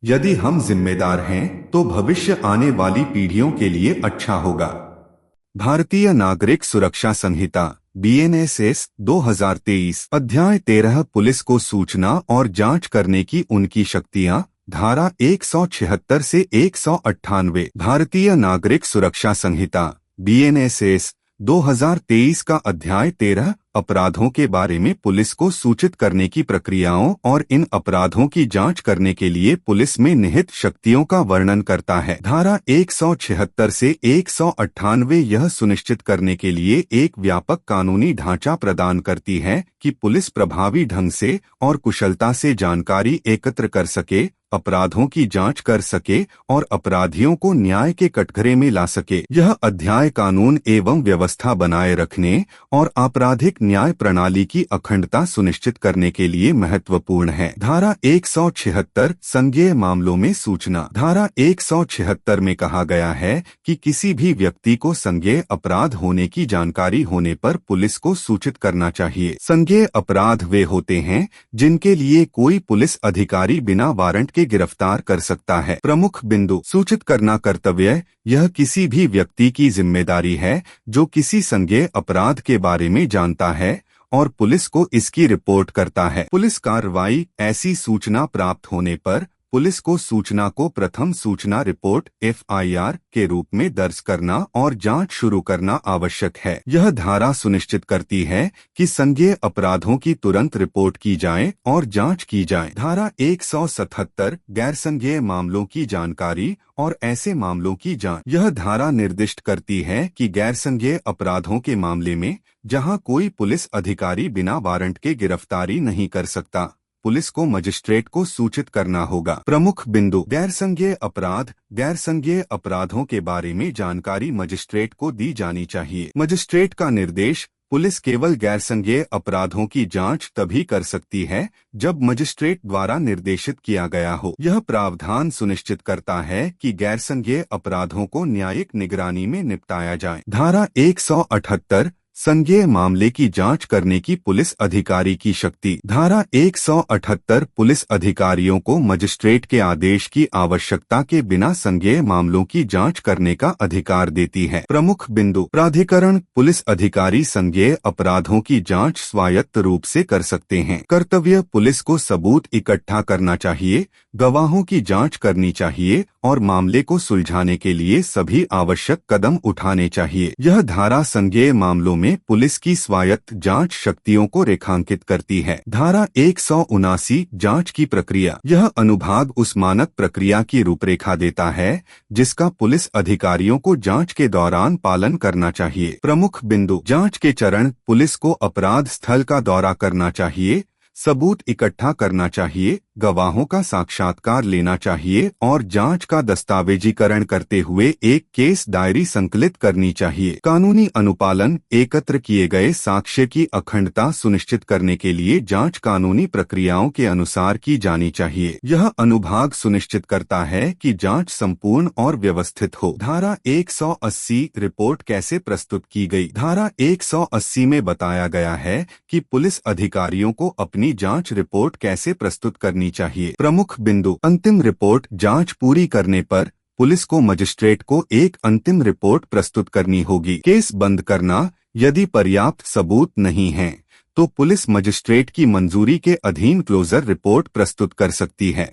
यदि हम जिम्मेदार हैं तो भविष्य आने वाली पीढ़ियों के लिए अच्छा होगा। भारतीय नागरिक सुरक्षा संहिता BNSS 2023 अध्याय 13 पुलिस को सूचना और जांच करने की उनकी शक्तियां। धारा 176 से 198 भारतीय नागरिक सुरक्षा संहिता BNSS 2023 का अध्याय 13 अपराधों के बारे में पुलिस को सूचित करने की प्रक्रियाओं और इन अपराधों की जांच करने के लिए पुलिस में निहित शक्तियों का वर्णन करता है। धारा 176 से 198 यह सुनिश्चित करने के लिए एक व्यापक कानूनी ढांचा प्रदान करती है कि पुलिस प्रभावी ढंग से और कुशलता से जानकारी एकत्र कर सके, अपराधों की जांच कर सके और अपराधियों को न्याय के कटघरे में ला सके। यह अध्याय कानून एवं व्यवस्था बनाए रखने और आपराधिक न्याय प्रणाली की अखंडता सुनिश्चित करने के लिए महत्वपूर्ण है। धारा 176 संज्ञेय मामलों में सूचना। धारा 176 में कहा गया है कि किसी भी व्यक्ति को संज्ञेय अपराध होने की जानकारी होने पर पुलिस को सूचित करना चाहिए। संज्ञेय अपराध वे होते हैं जिनके लिए कोई पुलिस अधिकारी बिना वारंट के गिरफ्तार कर सकता है। प्रमुख बिंदु। सूचित करना कर्तव्य। यह किसी भी व्यक्ति की जिम्मेदारी है जो किसी संज्ञेय अपराध के बारे में जानता है और पुलिस को इसकी रिपोर्ट करता है। पुलिस कार्रवाई। ऐसी सूचना प्राप्त होने पर पुलिस को सूचना को प्रथम सूचना रिपोर्ट FIR के रूप में दर्ज करना और जांच शुरू करना आवश्यक है। यह धारा सुनिश्चित करती है कि संज्ञेय अपराधों की तुरंत रिपोर्ट की जाए और जांच की जाए। धारा 177 गैर संज्ञेय मामलों की जानकारी और ऐसे मामलों की जांच। यह धारा निर्दिष्ट करती है कि गैर संज्ञेय अपराधों के मामले में जहां कोई पुलिस अधिकारी बिना वारंट के गिरफ्तारी नहीं कर सकता, पुलिस को मजिस्ट्रेट को सूचित करना होगा। प्रमुख बिंदु। गैर संज्ञेय अपराध। गैर संज्ञेय अपराधों के बारे में जानकारी मजिस्ट्रेट को दी जानी चाहिए। मजिस्ट्रेट का निर्देश। पुलिस केवल गैर संज्ञेय अपराधों की जांच तभी कर सकती है जब मजिस्ट्रेट द्वारा निर्देशित किया गया हो। यह प्रावधान सुनिश्चित करता है कि गैर संज्ञेय अपराधों को न्यायिक निगरानी में निपटाया जाए। धारा 178 संज्ञेय मामले की जांच करने की पुलिस अधिकारी की शक्ति। धारा 178 पुलिस अधिकारियों को मजिस्ट्रेट के आदेश की आवश्यकता के बिना संज्ञेय मामलों की जांच करने का अधिकार देती है। प्रमुख बिंदु। प्राधिकरण। पुलिस अधिकारी संज्ञेय अपराधों की जांच स्वायत्त रूप से कर सकते हैं। कर्तव्य। पुलिस को सबूत इकट्ठा करना चाहिए, गवाहों की जांच करनी चाहिए और मामले को सुलझाने के लिए सभी आवश्यक कदम उठाने चाहिए। यह धारा संज्ञेय मामलों में पुलिस की स्वायत्त जांच शक्तियों को रेखांकित करती है। धारा 179 जांच की प्रक्रिया। यह अनुभाग उस मानक प्रक्रिया की रूपरेखा देता है जिसका पुलिस अधिकारियों को जांच के दौरान पालन करना चाहिए। प्रमुख बिंदु। जांच के चरण। पुलिस को अपराध स्थल का दौरा करना चाहिए, सबूत इकट्ठा करना चाहिए, गवाहों का साक्षात्कार लेना चाहिए और जांच का दस्तावेजीकरण करते हुए एक केस डायरी संकलित करनी चाहिए। कानूनी अनुपालन। एकत्र किए गए साक्ष्य की अखंडता सुनिश्चित करने के लिए जांच कानूनी प्रक्रियाओं के अनुसार की जानी चाहिए। यह अनुभाग सुनिश्चित करता है कि जांच संपूर्ण और व्यवस्थित हो। धारा 180 रिपोर्ट कैसे प्रस्तुत की गई। धारा 180 में बताया गया है कि पुलिस अधिकारियों को अपनी जांच रिपोर्ट कैसे प्रस्तुत करनी चाहिए। प्रमुख बिंदु। अंतिम रिपोर्ट। जांच पूरी करने पर पुलिस को मजिस्ट्रेट को एक अंतिम रिपोर्ट प्रस्तुत करनी होगी। केस बंद करना। यदि पर्याप्त सबूत नहीं है तो पुलिस मजिस्ट्रेट की मंजूरी के अधीन क्लोजर रिपोर्ट प्रस्तुत कर सकती है।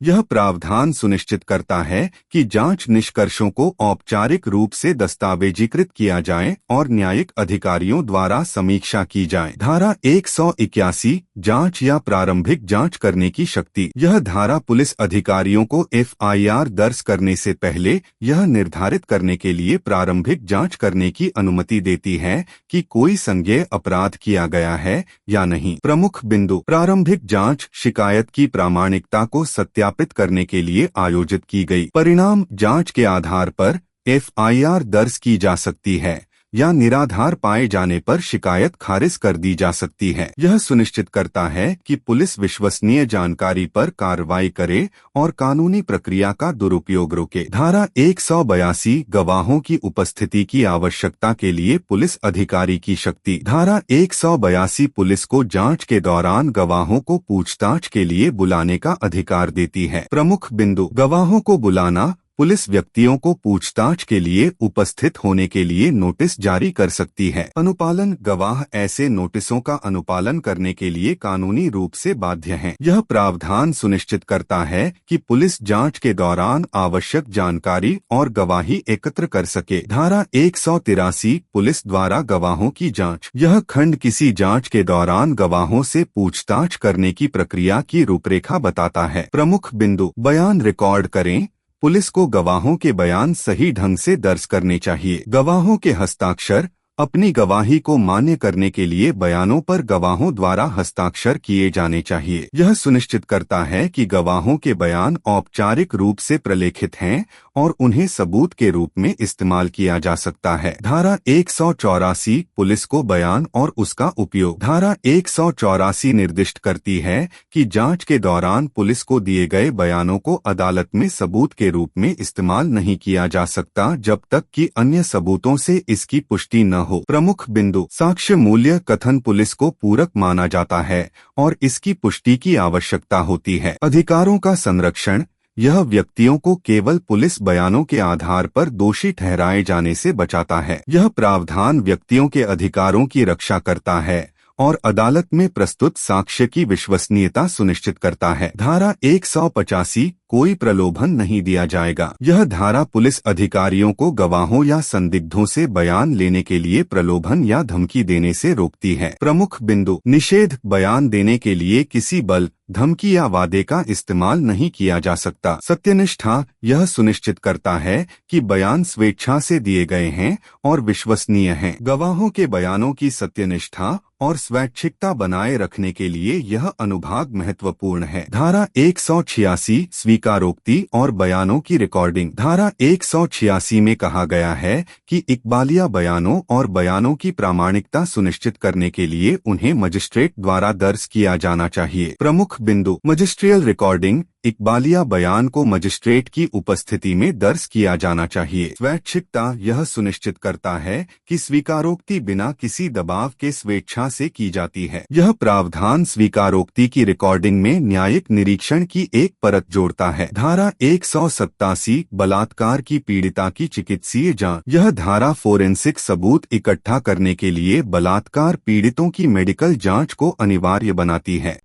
यह प्रावधान सुनिश्चित करता है कि जांच निष्कर्षों को औपचारिक रूप से दस्तावेजीकृत किया जाए और न्यायिक अधिकारियों द्वारा समीक्षा की जाए। धारा 181 जांच या प्रारंभिक जांच करने की शक्ति। यह धारा पुलिस अधिकारियों को FIR दर्ज करने से पहले यह निर्धारित करने के लिए प्रारंभिक जांच करने की अनुमति देती है कि कोई संज्ञेय अपराध किया गया है या नहीं। प्रमुख बिंदु। प्रारंभिक जांच शिकायत की प्रामाणिकता को सत्यापित करने के लिए आयोजित की गई। परिणाम। जांच के आधार पर FIR दर्ज की जा सकती है। या निराधार पाए जाने पर शिकायत खारिज कर दी जा सकती है। यह सुनिश्चित करता है कि पुलिस विश्वसनीय जानकारी पर कार्रवाई करे और कानूनी प्रक्रिया का दुरुपयोग रोके। धारा 182 गवाहों की उपस्थिति की आवश्यकता के लिए पुलिस अधिकारी की शक्ति। धारा 182 पुलिस को जांच के दौरान गवाहों को पूछताछ के लिए बुलाने का अधिकार देती है। प्रमुख बिंदु: गवाहों को बुलाना। पुलिस व्यक्तियों को पूछताछ के लिए उपस्थित होने के लिए नोटिस जारी कर सकती है। अनुपालन: गवाह ऐसे नोटिसों का अनुपालन करने के लिए कानूनी रूप से बाध्य हैं। यह प्रावधान सुनिश्चित करता है कि पुलिस जांच के दौरान आवश्यक जानकारी और गवाही एकत्र कर सके। धारा 183 पुलिस द्वारा गवाहों की जांच। यह खंड किसी जांच के दौरान गवाहों से पूछताछ करने की प्रक्रिया की रूपरेखा बताता है। प्रमुख बिंदु: बयान रिकॉर्ड करें। पुलिस को गवाहों के बयान सही ढंग से दर्ज करने चाहिए। गवाहों के हस्ताक्षर: अपनी गवाही को मान्य करने के लिए बयानों पर गवाहों द्वारा हस्ताक्षर किए जाने चाहिए। यह सुनिश्चित करता है कि गवाहों के बयान औपचारिक रूप से प्रलेखित हैं और उन्हें सबूत के रूप में इस्तेमाल किया जा सकता है। धारा 184 पुलिस को बयान और उसका उपयोग। धारा 184 निर्दिष्ट करती है कि जांच के दौरान पुलिस को दिए गए बयानों को अदालत में सबूत के रूप में इस्तेमाल नहीं किया जा सकता जब तक कि अन्य सबूतों से इसकी पुष्टि न हो। प्रमुख बिंदु: साक्ष्य मूल्य कथन पुलिस को पूरक माना जाता है और इसकी पुष्टि की आवश्यकता होती है। अधिकारों का संरक्षण: यह व्यक्तियों को केवल पुलिस बयानों के आधार पर दोषी ठहराए जाने से बचाता है। यह प्रावधान व्यक्तियों के अधिकारों की रक्षा करता है और अदालत में प्रस्तुत साक्ष्य की विश्वसनीयता सुनिश्चित करता है। धारा 185 कोई प्रलोभन नहीं दिया जाएगा। यह धारा पुलिस अधिकारियों को गवाहों या संदिग्धों से बयान लेने के लिए प्रलोभन या धमकी देने से रोकती है। प्रमुख बिंदु: निषेध: बयान देने के लिए किसी बल, धमकी या वादे का इस्तेमाल नहीं किया जा सकता। सत्यनिष्ठा: यह सुनिश्चित करता है कि बयान स्वेच्छा से दिए गए हैं और विश्वसनीय हैं। गवाहों के बयानों की सत्यनिष्ठा और स्वैच्छिकता बनाए रखने के लिए यह अनुभाग महत्वपूर्ण है। धारा 186 स्वीकारोक्ति और बयानों की रिकॉर्डिंग। धारा 186 में कहा गया है कि इकबालिया बयानों और बयानों की प्रामाणिकता सुनिश्चित करने के लिए उन्हें मजिस्ट्रेट द्वारा दर्ज किया जाना चाहिए। प्रमुख बिंदु: मजिस्ट्रियल रिकॉर्डिंग: इकबालिया बयान को मजिस्ट्रेट की उपस्थिति में दर्ज किया जाना चाहिए। स्वैच्छिकता: यह सुनिश्चित करता है कि स्वीकारोक्ति बिना किसी दबाव के स्वेच्छा से की जाती है। यह प्रावधान स्वीकारोक्ति की रिकॉर्डिंग में न्यायिक निरीक्षण की एक परत जोड़ता है। धारा 187 बलात्कार की पीड़िता की चिकित्सीय जांच। यह धारा फोरेंसिक सबूत इकट्ठा करने के लिए बलात्कार पीड़ितों की मेडिकल जांच को अनिवार्य बनाती है।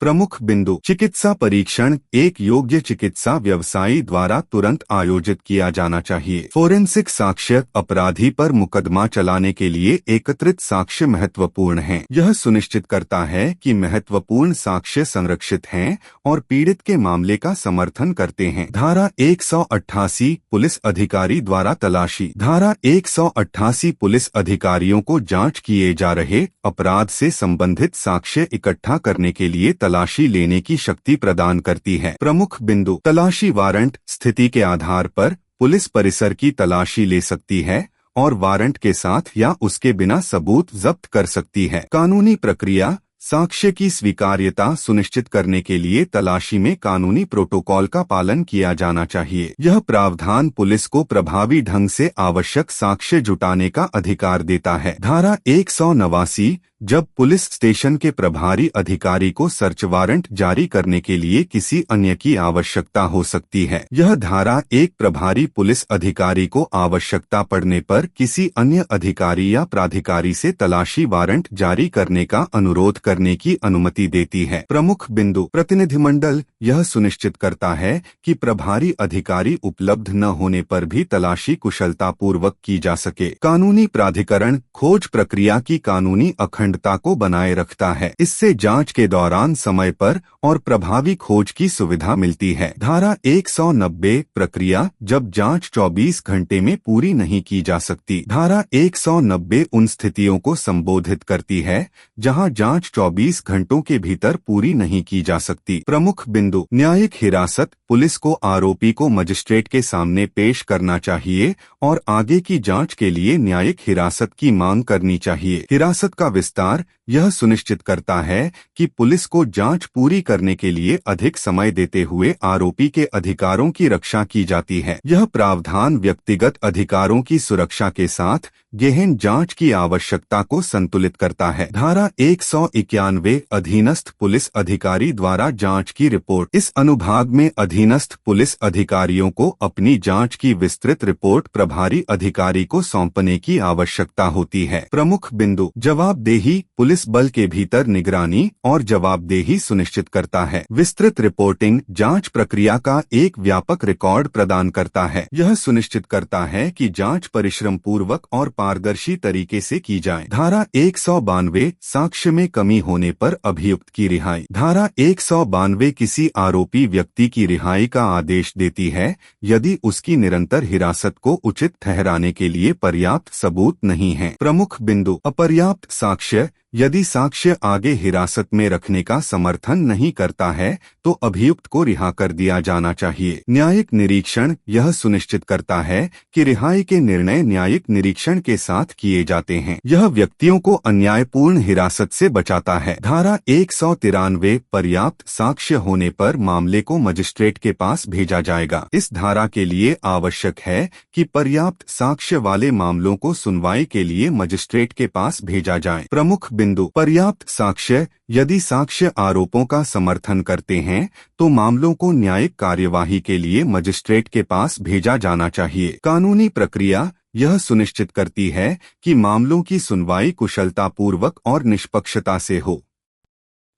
प्रमुख बिंदु: चिकित्सा परीक्षण: एक योग्य चिकित्सा व्यवसायी द्वारा तुरंत आयोजित किया जाना चाहिए। फोरेंसिक साक्ष्य: अपराधी पर मुकदमा चलाने के लिए एकत्रित साक्ष्य महत्वपूर्ण हैं। यह सुनिश्चित करता है कि महत्वपूर्ण साक्ष्य संरक्षित हैं और पीड़ित के मामले का समर्थन करते हैं। धारा 188 पुलिस अधिकारी द्वारा तलाशी। धारा 188 पुलिस अधिकारियों को जांच किए जा रहे अपराध से संबंधित साक्ष्य इकट्ठा करने के लिए तलाशी लेने की शक्ति प्रदान करती है। प्रमुख बिंदु: तलाशी वारंट: स्थिति के आधार पर पुलिस परिसर की तलाशी ले सकती है और वारंट के साथ या उसके बिना सबूत जब्त कर सकती है। कानूनी प्रक्रिया: साक्ष्य की स्वीकार्यता सुनिश्चित करने के लिए तलाशी में कानूनी प्रोटोकॉल का पालन किया जाना चाहिए। यह प्रावधान पुलिस को प्रभावी ढंग से आवश्यक साक्ष्य जुटाने का अधिकार देता है। धारा 189 जब पुलिस स्टेशन के प्रभारी अधिकारी को सर्च वारंट जारी करने के लिए किसी अन्य की आवश्यकता हो सकती है। यह धारा एक प्रभारी पुलिस अधिकारी को आवश्यकता पड़ने पर किसी अन्य अधिकारी या प्राधिकारी से तलाशी वारंट जारी करने का अनुरोध करने की अनुमति देती है। प्रमुख बिंदु: प्रतिनिधिमंडल: यह सुनिश्चित करता है कि प्रभारी अधिकारी उपलब्ध न होने पर भी तलाशी कुशलतापूर्वक की जा सके। कानूनी प्राधिकरण: खोज प्रक्रिया की कानूनी अखंडता अखंडता को बनाए रखता है। इससे जांच के दौरान समय पर और प्रभावी खोज की सुविधा मिलती है। धारा 190 प्रक्रिया जब जांच 24 घंटे में पूरी नहीं की जा सकती। धारा 190 उन स्थितियों को संबोधित करती है जहां जांच 24 घंटों के भीतर पूरी नहीं की जा सकती। प्रमुख बिंदु: न्यायिक हिरासत: पुलिस को आरोपी को मजिस्ट्रेट के सामने पेश करना चाहिए और आगे की जांच के लिए न्यायिक हिरासत की मांग करनी चाहिए। हिरासत का विस्तार: यह सुनिश्चित करता है कि पुलिस को जांच पूरी करने के लिए अधिक समय देते हुए आरोपी के अधिकारों की रक्षा की जाती है। यह प्रावधान व्यक्तिगत अधिकारों की सुरक्षा के साथ गहन जांच की आवश्यकता को संतुलित करता है। धारा 191 अधीनस्थ पुलिस अधिकारी द्वारा जांच की रिपोर्ट: इस अनुभाग में अधीनस्थ पुलिस अधिकारियों को अपनी जांच की विस्तृत रिपोर्ट प्रभारी अधिकारी को सौंपने की आवश्यकता होती है। प्रमुख बिंदु: जवाबदेही: पुलिस बल के भीतर निगरानी और जवाबदेही सुनिश्चित करता है। विस्तृत रिपोर्टिंग जांच प्रक्रिया का एक व्यापक रिकॉर्ड प्रदान करता है। यह सुनिश्चित करता है कि जांच परिश्रम पूर्वक और पारदर्शी तरीके से की जाए। धारा 192 साक्ष्य में कमी होने पर अभियुक्त की रिहाई: धारा 192 किसी आरोपी व्यक्ति की रिहाई का आदेश देती है यदि उसकी निरंतर हिरासत को उचित ठहराने के लिए पर्याप्त सबूत नहीं है। प्रमुख बिंदु: अपर्याप्त साक्ष्य: यदि साक्ष्य आगे हिरासत में रखने का समर्थन नहीं करता है तो अभियुक्त को रिहा कर दिया जाना चाहिए। न्यायिक निरीक्षण: यह सुनिश्चित करता है कि रिहाई के निर्णय न्यायिक निरीक्षण के साथ किए जाते हैं। यह व्यक्तियों को अन्यायपूर्ण हिरासत से बचाता है। धारा 193 पर्याप्त साक्ष्य होने पर मामले को मजिस्ट्रेट के पास भेजा जाएगा। इस धारा के लिए आवश्यक है कि पर्याप्त साक्ष्य वाले मामलों को सुनवाई के लिए मजिस्ट्रेट के पास भेजा जाए। प्रमुख बिंदु: पर्याप्त साक्ष्य: यदि साक्ष्य आरोपों का समर्थन करते हैं तो मामलों को न्यायिक कार्यवाही के लिए मजिस्ट्रेट के पास भेजा जाना चाहिए। कानूनी प्रक्रिया: यह सुनिश्चित करती है कि मामलों की सुनवाई कुशलतापूर्वक और निष्पक्षता से हो।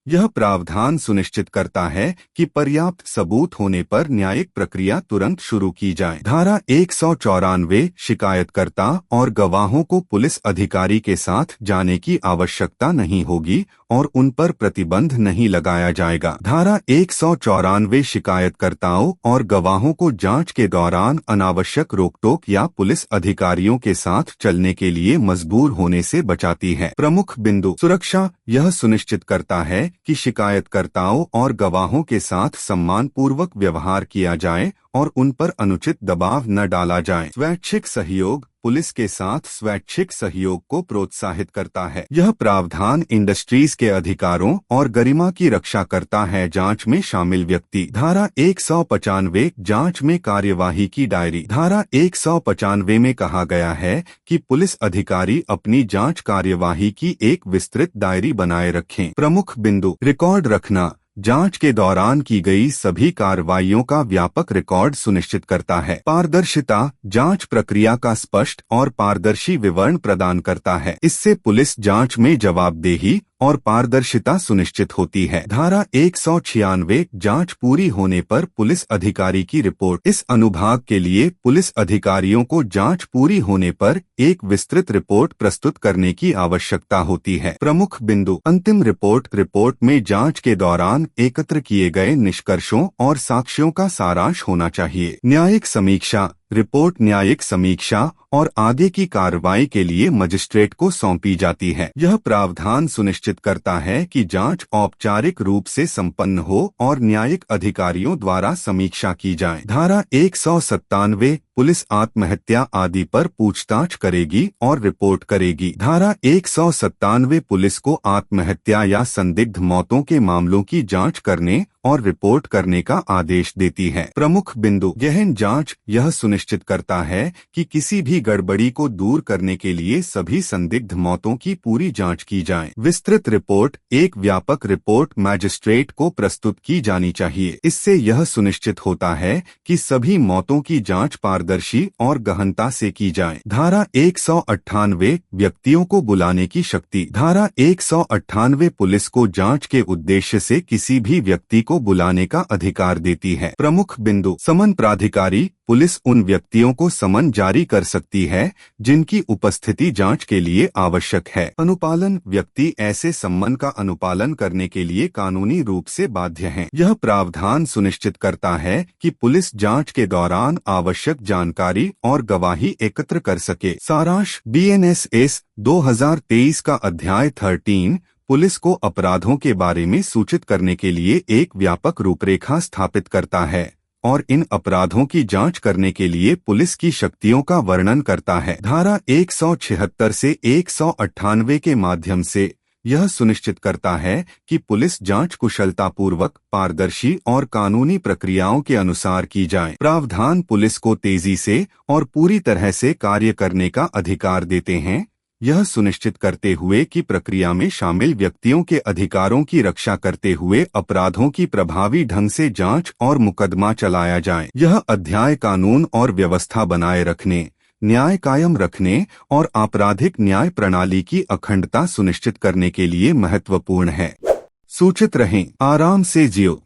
यह प्रावधान सुनिश्चित करता है कि पर्याप्त सबूत होने पर न्यायिक प्रक्रिया तुरंत शुरू की जाए। धारा 194 शिकायतकर्ता और गवाहों को पुलिस अधिकारी के साथ जाने की आवश्यकता नहीं होगी और उन पर प्रतिबंध नहीं लगाया जाएगा। धारा 194 शिकायतकर्ताओं और गवाहों को जांच के दौरान अनावश्यक रोकटोक या पुलिस अधिकारियों के साथ चलने के लिए मजबूर होने से बचाती है। प्रमुख बिंदु: सुरक्षा: यह सुनिश्चित करता है कि शिकायतकर्ताओं और गवाहों के साथ सम्मानपूर्वक व्यवहार किया जाए और उन पर अनुचित दबाव न डाला जाए। स्वैच्छिक सहयोग: पुलिस के साथ स्वैच्छिक सहयोग को प्रोत्साहित करता है। यह प्रावधान इंडस्ट्रीज के अधिकारों और गरिमा की रक्षा करता है। जांच में शामिल व्यक्ति: धारा 195 जांच में कार्यवाही की डायरी: धारा 195 में कहा गया है कि पुलिस अधिकारी अपनी जांच कार्यवाही की एक विस्तृत डायरी बनाए रखें। प्रमुख बिंदु: रिकॉर्ड रखना: जांच के दौरान की गई सभी कार्रवाइयों का व्यापक रिकॉर्ड सुनिश्चित करता है। पारदर्शिता: जांच प्रक्रिया का स्पष्ट और पारदर्शी विवरण प्रदान करता है। इससे पुलिस जांच में जवाबदेही और पारदर्शिता सुनिश्चित होती है। धारा 196 जांच पूरी होने पर पुलिस अधिकारी की रिपोर्ट: इस अनुभाग के लिए पुलिस अधिकारियों को जांच पूरी होने पर एक विस्तृत रिपोर्ट प्रस्तुत करने की आवश्यकता होती है। प्रमुख बिंदु: अंतिम रिपोर्ट: रिपोर्ट में जांच के दौरान एकत्र किए गए निष्कर्षों और साक्ष्यों का सारांश होना चाहिए। न्यायिक समीक्षा: रिपोर्ट न्यायिक समीक्षा और आगे की कार्रवाई के लिए मजिस्ट्रेट को सौंपी जाती है। यह प्रावधान सुनिश्चित करता है कि जांच औपचारिक रूप से संपन्न हो और न्यायिक अधिकारियों द्वारा समीक्षा की जाए। धारा 197 पुलिस आत्महत्या आदि पर पूछताछ करेगी और रिपोर्ट करेगी। धारा 197 पुलिस को आत्महत्या या संदिग्ध मौतों के मामलों की जांच करने और रिपोर्ट करने का आदेश देती है। प्रमुख बिंदु: गहन जांच: यह सुनिश्चित करता है कि किसी भी गड़बड़ी को दूर करने के लिए सभी संदिग्ध मौतों की पूरी जांच की जाए। विस्तृत रिपोर्ट: एक व्यापक रिपोर्ट मैजिस्ट्रेट को प्रस्तुत की जानी चाहिए। इससे यह सुनिश्चित होता है कि सभी मौतों की जांच पारदर्शी और गहनता से की जाए। धारा 198 व्यक्तियों को बुलाने की शक्ति: धारा 198 पुलिस को जांच के उद्देश्य से किसी भी व्यक्ति को बुलाने का अधिकार देती है। प्रमुख बिंदु: समन प्राधिकारी: पुलिस उन व्यक्तियों को समन जारी कर सकती है जिनकी उपस्थिति जांच के लिए आवश्यक है। अनुपालन, व्यक्ति ऐसे सम्मन का अनुपालन करने के लिए कानूनी रूप से बाध्य हैं। यह प्रावधान सुनिश्चित करता है कि पुलिस जांच के दौरान आवश्यक जानकारी और गवाही एकत्र कर सके। सारांश, BNSS 2023 का अध्याय 13 पुलिस को अपराधों के बारे में सूचित करने के लिए एक व्यापक रूपरेखा स्थापित करता है और इन अपराधों की जांच करने के लिए पुलिस की शक्तियों का वर्णन करता है। धारा 176 से 198 के माध्यम से यह सुनिश्चित करता है कि पुलिस जांच कुशलतापूर्वक, पारदर्शी और कानूनी प्रक्रियाओं के अनुसार की जाए। प्रावधान पुलिस को तेजी से और पूरी तरह से कार्य करने का अधिकार देते हैं, यह सुनिश्चित करते हुए कि प्रक्रिया में शामिल व्यक्तियों के अधिकारों की रक्षा करते हुए अपराधों की प्रभावी ढंग से जांच और मुकदमा चलाया जाए। यह अध्याय कानून और व्यवस्था बनाए रखने, न्याय कायम रखने और आपराधिक न्याय प्रणाली की अखंडता सुनिश्चित करने के लिए महत्वपूर्ण है। सूचित रहें, आराम से जियो।